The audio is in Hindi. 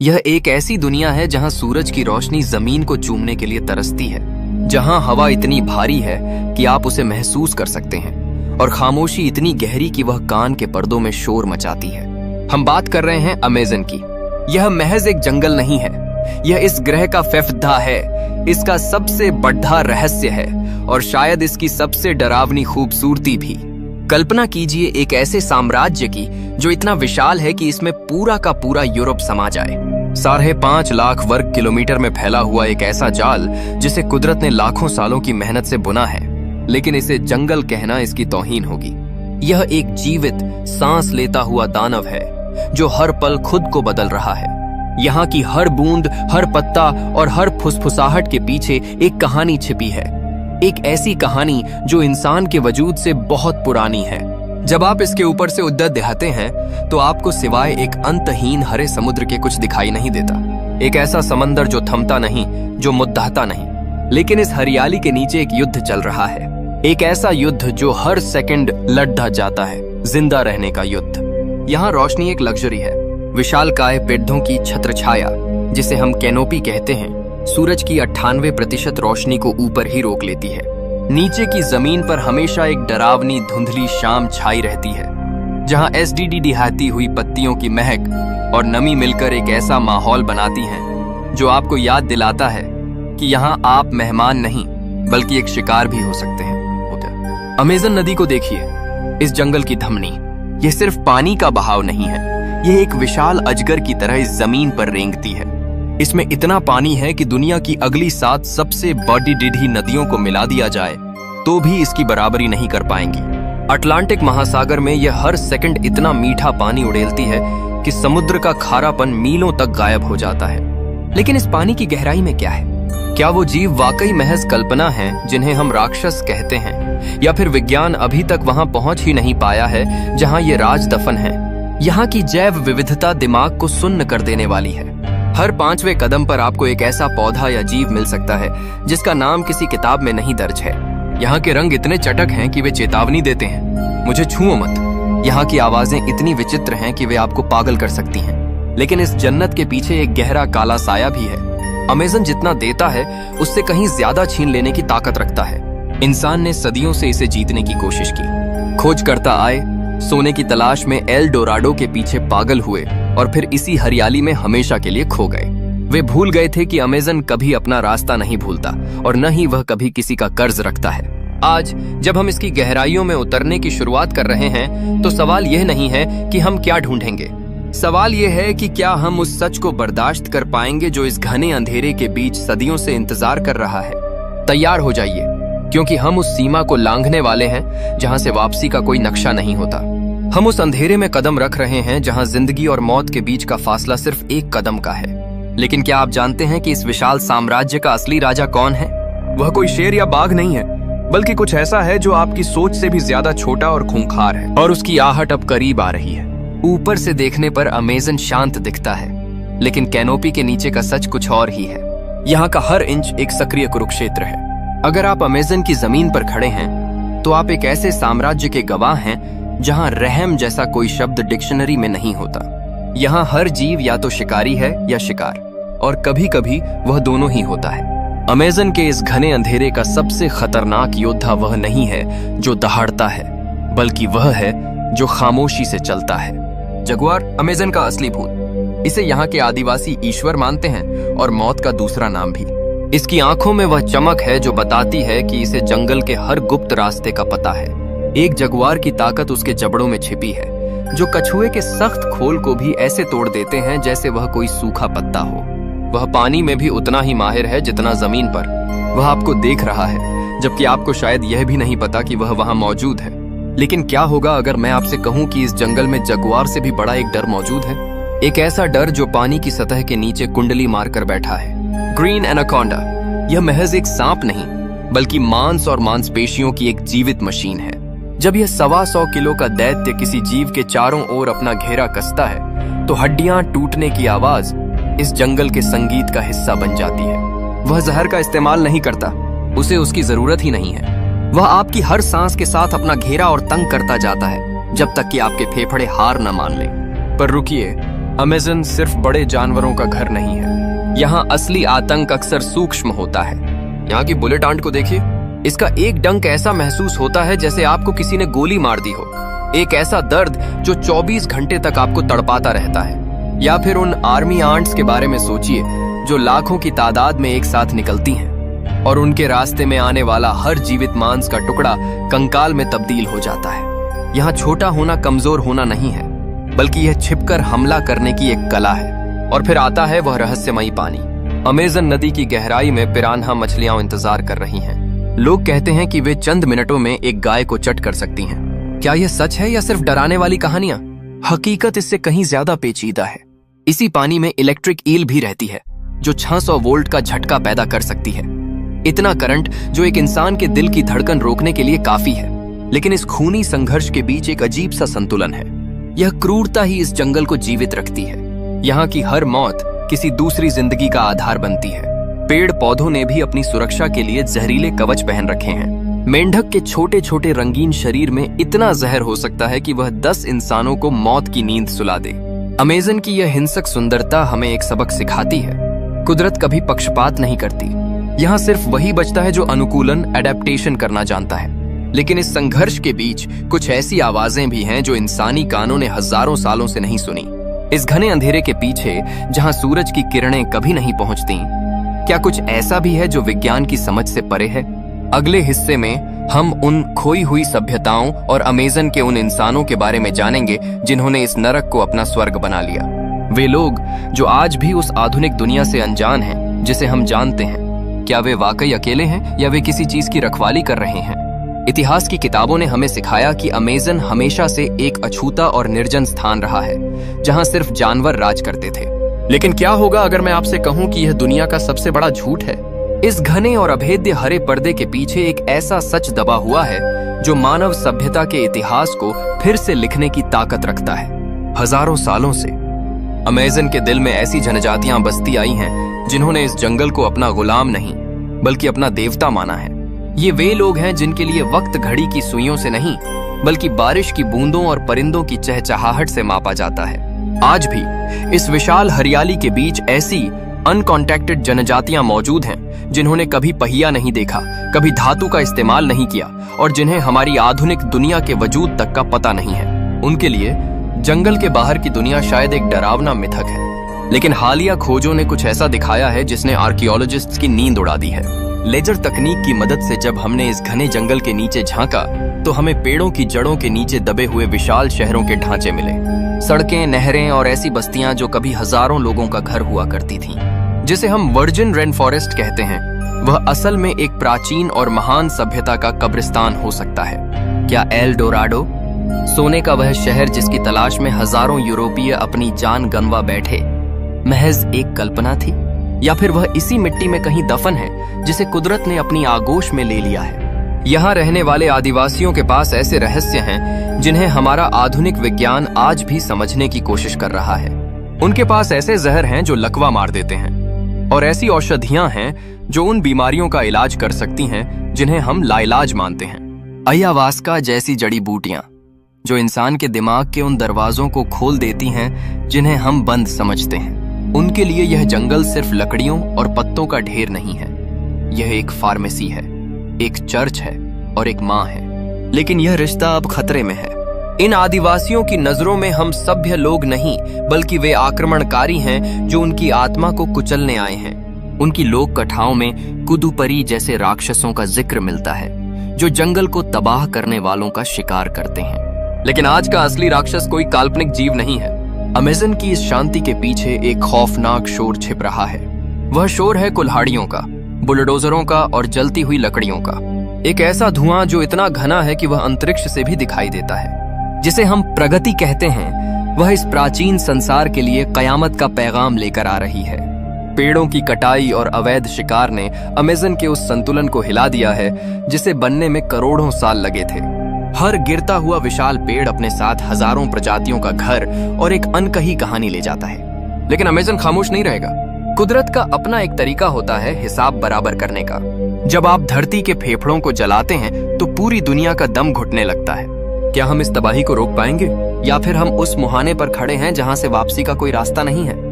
यह एक ऐसी दुनिया है जहां सूरज की रोशनी जमीन को चूमने के लिए तरसती है, जहां हवा इतनी भारी है कि आप उसे महसूस कर सकते हैं और खामोशी इतनी गहरी कि वह कान के पर्दों में शोर मचाती है। हम बात कर रहे हैं अमेज़न की। यह महज एक जंगल नहीं है, यह इस ग्रह का फेफड़ा है, इसका सबसे बड़ा रहस्य है और शायद इसकी सबसे डरावनी खूबसूरती भी। कल्पना कीजिए एक ऐसे साम्राज्य की जो इतना विशाल है कि इसमें पूरा का पूरा यूरोप समा जाए। 5.5 लाख वर्ग किलोमीटर में फैला हुआ एक ऐसा जाल जिसे कुदरत ने लाखों सालों की मेहनत से बुना है, लेकिन इसे जंगल कहना इसकी तौहीन होगी। यह एक जीवित सांस लेता हुआ दानव है जो हर पल खुद को बदल रहा है। यहाँ की हर बूंद, हर पत्ता और हर फुसफुसाहट के पीछे एक कहानी छिपी है, एक ऐसी कहानी जो इंसान के वजूद से बहुत पुरानी है। जब आप इसके ऊपर से उद्दत दिखाते हैं तो आपको सिवाय एक अंतहीन हरे समुद्र के कुछ दिखाई नहीं देता। एक ऐसा समंदर जो थमता नहीं, जो मुद्दाता नहीं, लेकिन इस हरियाली के नीचे एक युद्ध चल रहा है। एक ऐसा युद्ध जो हर सेकंड लड़ा जाता है, जिंदा रहने का युद्ध। यहाँ रोशनी एक लग्जरी है, विशालकाय पेड़ों की छत्रछाया जिसे हम कैनोपी कहते हैं, सूरज की 98% रोशनी को ऊपर ही रोक लेती है। नीचे की जमीन पर हमेशा एक डरावनी धुंधली शाम छाई रहती है, जहां एसडीडी दिहाती हुई पत्तियों की महक और नमी मिलकर एक ऐसा माहौल बनाती हैं जो आपको याद दिलाता है कि यहां आप मेहमान नहीं बल्कि एक शिकार भी हो सकते हैं। अमेज़न नदी को देखिए, इस जंगल की धमनी। यह सिर्फ पानी का बहाव नहीं है, यह एक विशाल अजगर की तरह इस जमीन पर रेंगती है। इसमें इतना पानी है कि दुनिया की अगली 7 सबसे बड़ी नदियों को मिला दिया जाए तो भी इसकी बराबरी नहीं कर पाएंगी। अटलांटिक महासागर में यह हर सेकंड इतना मीठा पानी उड़ेलती है कि समुद्र का खारापन मीलों तक गायब हो जाता है। लेकिन इस पानी की गहराई में क्या है? क्या वो जीव वाकई महज कल्पना हैं जिन्हें हम राक्षस कहते हैं, या फिर विज्ञान अभी तक वहां पहुंच ही नहीं पाया है जहां ये राज दफन है? यहाँ की जैव विविधता दिमाग को सुन्न कर देने वाली है। हर 5वें कदम पर आपको एक ऐसा पौधा या जीव मिल सकता है जिसका नाम किसी किताब में नहीं दर्ज है। यहाँ के रंग इतने चटक हैं कि वे चेतावनी देते हैं, मुझे छुओ मत। यहाँ की आवाजें इतनी विचित्र हैं कि वे आपको पागल कर सकती हैं। लेकिन इस जन्नत के पीछे एक गहरा काला साया भी है। अमेज़न जितना देता है उससे कहीं ज्यादा छीन लेने की ताकत रखता है। इंसान ने सदियों से इसे जीतने की कोशिश की। खोजकर्ता आए, सोने की तलाश में एल डोराडो के पीछे पागल हुए और फिर इसी हरियाली में हमेशा के लिए खो गए। वे भूल गए थे कि अमेज़न कभी अपना रास्ता नहीं भूलता और न ही वह कभी किसी का कर्ज रखता है। आज जब हम इसकी गहराइयों में उतरने की शुरुआत कर रहे हैं तो सवाल यह नहीं है कि हम क्या ढूंढेंगे, सवाल यह है कि क्या हम उस सच को बर्दाश्त कर पाएंगे जो इस घने अंधेरे के बीच सदियों से इंतजार कर रहा है। तैयार हो जाइए, क्योंकि हम उस सीमा को लांघने वाले हैं जहां से वापसी का कोई नक्शा नहीं होता। हम उस अंधेरे में कदम रख रहे हैं जहां जिंदगी और मौत के बीच का फासला सिर्फ एक कदम का है। लेकिन क्या आप जानते हैं कि इस विशाल साम्राज्य का असली राजा कौन है? वह कोई शेर या बाघ नहीं है, बल्कि कुछ ऐसा है जो आपकी सोच से भी ज्यादा छोटा और खूंखार है। और उसकी आहट अब करीब आ रही है। ऊपर से देखने पर अमेज़न शांत दिखता है, लेकिन कैनोपी के नीचे का सच कुछ और ही है। यहाँ का हर इंच एक सक्रिय कुरुक्षेत्र है। अगर आप अमेज़न की जमीन पर खड़े हैं तो आप एक ऐसे साम्राज्य के गवाह हैं जहां रहम जैसा कोई शब्द डिक्शनरी में नहीं होता। यहाँ हर जीव या तो शिकारी है या शिकार, और कभी कभी वह दोनों ही होता है। अमेज़न के इस घने अंधेरे का सबसे खतरनाक योद्धा वह नहीं है जो दहाड़ता है, बल्कि वह है जो खामोशी से चलता है। जगुआर अमेज़न का असली भूत। इसे यहाँ के आदिवासी ईश्वर मानते हैं और मौत का दूसरा नाम भी। इसकी आंखों में वह चमक है जो बताती है कि इसे जंगल के हर गुप्त रास्ते का पता है। एक जगुआर की ताकत उसके जबड़ों में छिपी है, जो कछुए के सख्त खोल को भी ऐसे तोड़ देते हैं जैसे वह कोई सूखा पत्ता हो। वह पानी में भी उतना ही माहिर है जितना जमीन पर। वह आपको देख रहा है, जबकि आपको शायद यह भी नहीं पता कि वह वहां मौजूद है। लेकिन क्या होगा अगर मैं आपसे कहूं कि इस जंगल में जगुआर से भी बड़ा एक डर मौजूद है? एक ऐसा डर जो पानी की सतह के नीचे कुंडली मारकर बैठा है। Green anaconda. यह महज एक सांप नहीं, बल्कि मांस और मांसपेशियों की एक जीवित मशीन है। जब यह 125 किलो का दैत्य किसी जीव के चारों ओर अपना घेरा कसता है तो हड्डियां टूटने की आवाज इस जंगल के संगीत का हिस्सा बन जाती है। वह जहर का इस्तेमाल नहीं करता, उसे उसकी जरूरत ही नहीं है। वह आपकी हर सांस के साथ अपना घेरा और तंग करता जाता है जब तक कि आपके फेफड़े हार न मान लें। पर रुकिए, अमेज़न सिर्फ बड़े जानवरों का घर नहीं है। यहाँ असली आतंक अक्सर सूक्ष्म होता है। यहाँ की बुलेट आंट को देखिए, इसका एक डंक ऐसा महसूस होता है जैसे आपको किसी ने गोली मार दी हो। एक ऐसा दर्द जो 24 घंटे तक आपको तड़पाता रहता है। या फिर उन आर्मी आंट्स के बारे में सोचिए जो लाखों की तादाद में एक साथ निकलती हैं और उनके रास्ते में आने वाला हर जीवित मांस का टुकड़ा कंकाल में तब्दील हो जाता है। यहाँ छोटा होना कमजोर होना नहीं है, बल्कि यह छिपकर हमला करने की एक कला है। और फिर आता है वह रहस्यमयी पानी। अमेज़न नदी की गहराई में पिरान्हा मछलियां इंतजार कर रही हैं। लोग कहते हैं कि वे चंद मिनटों में एक गाय को चट कर सकती हैं। क्या यह सच है या सिर्फ डराने वाली कहानियां? हकीकत इससे कहीं ज्यादा पेचीदा है। इसी पानी में इलेक्ट्रिक ईल भी रहती है जो 600 वोल्ट का झटका पैदा कर सकती है। इतना करंट जो एक इंसान के दिल की धड़कन रोकने के लिए काफी है। लेकिन इस खूनी संघर्ष के बीच एक अजीब सा संतुलन है। यह क्रूरता ही इस जंगल को जीवित रखती है। यहाँ की हर मौत किसी दूसरी जिंदगी का आधार बनती है। पेड़ पौधों ने भी अपनी सुरक्षा के लिए जहरीले कवच पहन रखे हैं। मेंढक के छोटे छोटे रंगीन शरीर में इतना जहर हो सकता है कि वह 10 इंसानों को मौत की नींद सुला दे। अमेज़न की यह हिंसक सुंदरता हमें एक सबक सिखाती है। कुदरत कभी पक्षपात नहीं करती। यहाँ सिर्फ वही बचता है जो अनुकूलन एडेप्टेशन करना जानता है। लेकिन इस संघर्ष के बीच कुछ ऐसी आवाजें भी हैं जो इंसानी कानों ने हजारों सालों से नहीं सुनी। इस घने अंधेरे के पीछे जहां सूरज की किरणें कभी नहीं पहुंचती, क्या कुछ ऐसा भी है जो विज्ञान की समझ से परे है? अगले हिस्से में हम उन खोई हुई सभ्यताओं और अमेज़न के उन इंसानों के बारे में जानेंगे जिन्होंने इस नरक को अपना स्वर्ग बना लिया। वे लोग जो आज भी उस आधुनिक दुनिया से अनजान हैं जिसे हम जानते हैं। क्या वे वाकई अकेले हैं या वे किसी चीज की रखवाली कर रहे हैं? इतिहास की किताबों ने हमें सिखाया कि अमेज़न हमेशा से एक अछूता और निर्जन स्थान रहा है जहां सिर्फ जानवर राज करते थे। लेकिन क्या होगा अगर मैं आपसे कहूं कि यह दुनिया का सबसे बड़ा झूठ है? इस घने और अभेद्य हरे पर्दे के पीछे एक ऐसा सच दबा हुआ है जो मानव सभ्यता के इतिहास को फिर से लिखने की ताकत रखता है। हजारों सालों से अमेज़न के दिल में ऐसी जनजातियां बसती आई हैं जिन्होंने इस जंगल को अपना गुलाम नहीं बल्कि अपना देवता माना है। ये वे लोग हैं जिनके लिए वक्त घड़ी की सुइयों से नहीं बल्कि बारिश की बूंदों और परिंदों की चहचहाहट से मापा जाता है। आज भी इस विशाल हरियाली के बीच ऐसी अनकॉन्टैक्टेड जनजातियां मौजूद हैं जिन्होंने कभी पहिया नहीं देखा, कभी धातु का इस्तेमाल नहीं किया और जिन्हें हमारी आधुनिक दुनिया के वजूद तक का पता नहीं है। उनके लिए जंगल के बाहर की दुनिया शायद एक डरावना मिथक है। लेकिन हालिया खोजों ने कुछ ऐसा दिखाया है जिसने आर्कियोलॉजिस्ट्स की नींद उड़ा दी है। लेजर तकनीक की मदद से जब हमने इस घने जंगल के नीचे झांका तो हमें पेड़ों की जड़ों के नीचे दबे हुए विशाल शहरों के ढांचे मिले। सड़कें, नहरें और ऐसी बस्तियां जो कभी हजारों लोगों का घर हुआ करती थीं। जिसे हम वर्जिन रेन फॉरेस्ट कहते हैं, वह असल में एक प्राचीन और महान सभ्यता का कब्रिस्तान हो सकता है। क्या एल डोराडो, सोने का वह शहर जिसकी तलाश में हजारों यूरोपीय अपनी जान गंवा बैठे, महज एक कल्पना थी? या फिर वह इसी मिट्टी में कहीं दफन है जिसे कुदरत ने अपनी आगोश में ले लिया है? यहाँ रहने वाले आदिवासियों के पास ऐसे रहस्य हैं जिन्हें हमारा आधुनिक विज्ञान आज भी समझने की कोशिश कर रहा है। उनके पास ऐसे जहर हैं जो लकवा मार देते हैं और ऐसी औषधियां हैं जो उन बीमारियों का इलाज कर सकती हैं जिन्हें हम लाइलाज मानते हैं। अयावास्का जैसी जड़ी बूटियां जो इंसान के दिमाग के उन दरवाजों को खोल देती हैं जिन्हें हम बंद समझते हैं। उनके लिए यह जंगल सिर्फ लकड़ियों और पत्तों का ढेर नहीं है, यह एक फार्मेसी है, एक चर्च है और एक माँ है। लेकिन यह रिश्ता अब खतरे में है। इन आदिवासियों की नजरों में हम सभ्य लोग नहीं बल्कि वे आक्रमणकारी हैं जो उनकी आत्मा को कुचलने आए हैं। उनकी लोक कथाओं में कुदुपरी जैसे राक्षसों का जिक्र मिलता है जो जंगल को तबाह करने वालों का शिकार करते हैं। लेकिन आज का असली राक्षस कोई काल्पनिक जीव नहीं है। अमेज़न की इस शांति के पीछे एक खौफनाक शोर छिप रहा है। वह शोर है कुल्हाड़ियों का, बुलडोजरों का और जलती हुई लकड़ियों का। एक ऐसा धुआं जो इतना घना है कि वह अंतरिक्ष से भी दिखाई देता है। जिसे हम प्रगति कहते हैं, वह इस प्राचीन संसार के लिए कयामत का पैगाम लेकर आ रही है। पेड़ों की कटाई और अवैध शिकार ने अमेज़न के उस संतुलन को हिला दिया है जिसे बनने में करोड़ों साल लगे थे। हर गिरता हुआ विशाल पेड़ अपने साथ हजारों प्रजातियों का घर और एक अनकही कहानी ले जाता है। लेकिन अमेज़न खामोश नहीं रहेगा। कुदरत का अपना एक तरीका होता है हिसाब बराबर करने का। जब आप धरती के फेफड़ों को जलाते हैं तो पूरी दुनिया का दम घुटने लगता है। क्या हम इस तबाही को रोक पाएंगे? या फिर हम उस मुहाने पर खड़े हैं जहां से वापसी का कोई रास्ता नहीं है।